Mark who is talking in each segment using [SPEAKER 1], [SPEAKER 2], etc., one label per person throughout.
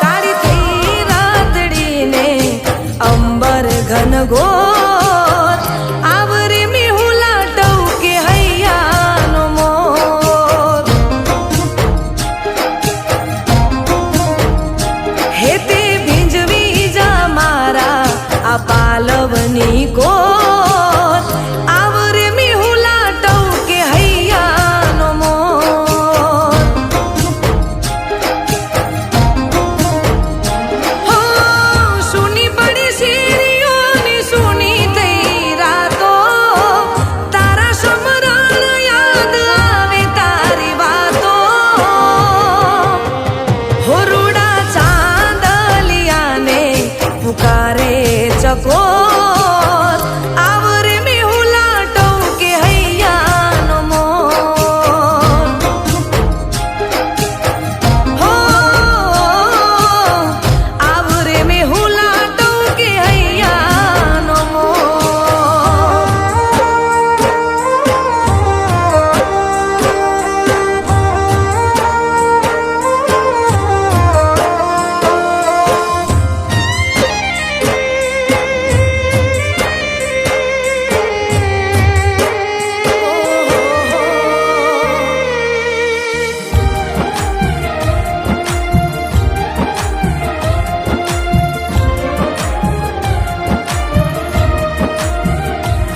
[SPEAKER 1] કાળી થઈ રાતડી ને અંબર ઘનઘોર આવરે મેહુલા ટવકે હૈયાનો મોર હેતે ભીંજવી જા મારા આ પાલવની કોર આવરે મેહુલા ટવકે હૈયાનો મોર હો સુની પડી શેરીઓની સુની થઈ રાતો તારા સમરણ યાદ આવે તારી વાતો હોરુડા ચાંદલિયાને પુકારે ચકોર આવરે મેહુલા ટવકે હૈયાનો મોર હો આવરે મેહુલા ટવકે હૈયાનો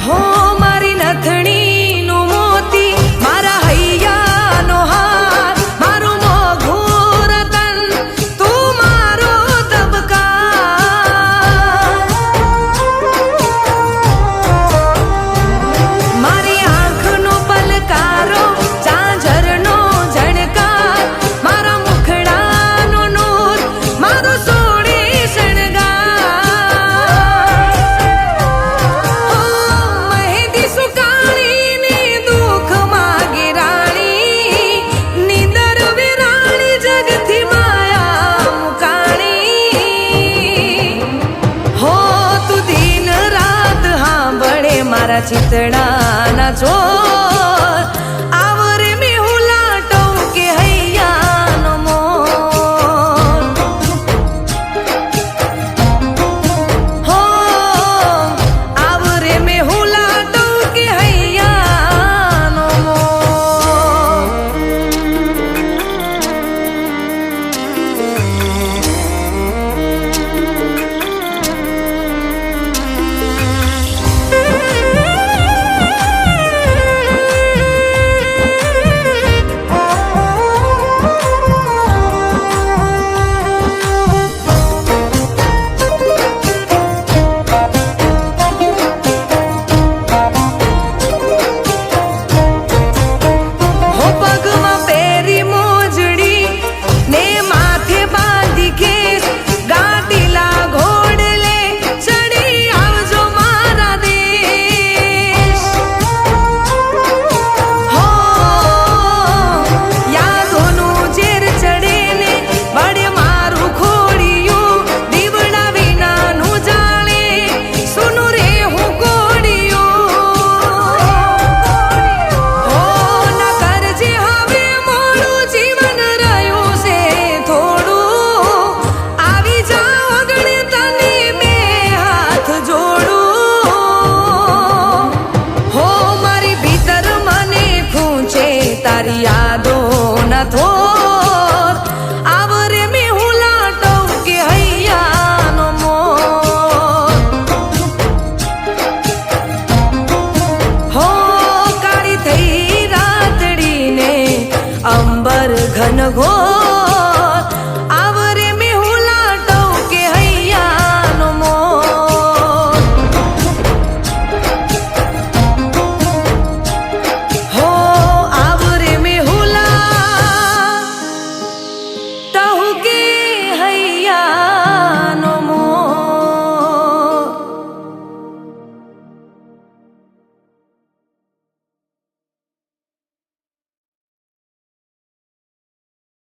[SPEAKER 1] હો મારી નથણીનું મોતી મારા હૈયાનો હાર મારું મોઘું રતન તું મારો દબકાર મારી આંખનો પલકારો ઝાંઝરનો ઝણકાર મારા મુખડાનો નૂર મારો સોળે શણગાર મહેદી સુકાણીને દુઃખ માગે રાણી નીંદર વિરાણી જગથી માયા મુકાણી હો તું દિન રાત હાંભળે મારા ચિતડાના ચોર આવરે મેહુલા ટવકે હૈયાનો મોર હો આવરે મેહુલા ટવકે હૈયાનો મોર હો પગમાં પહેરી મોજડી ને માથે બાંધી ખેસ ગાડીલા ઘોડલે ચડી આવજો મારા દેશ હો યાદોનું ઝેર ચડે ને વડે મારું ખોડિયું દીવડા વિનાનું જાણે સુનું રે હું કોડિયું હો ના કરજે હવે મોડું જીવન રહ્યું છે થોડું આવી જા અગણે તને મેં હાથ જોડું હો મારી ભીતર મને ખૂંચે તારી યાદો ના થો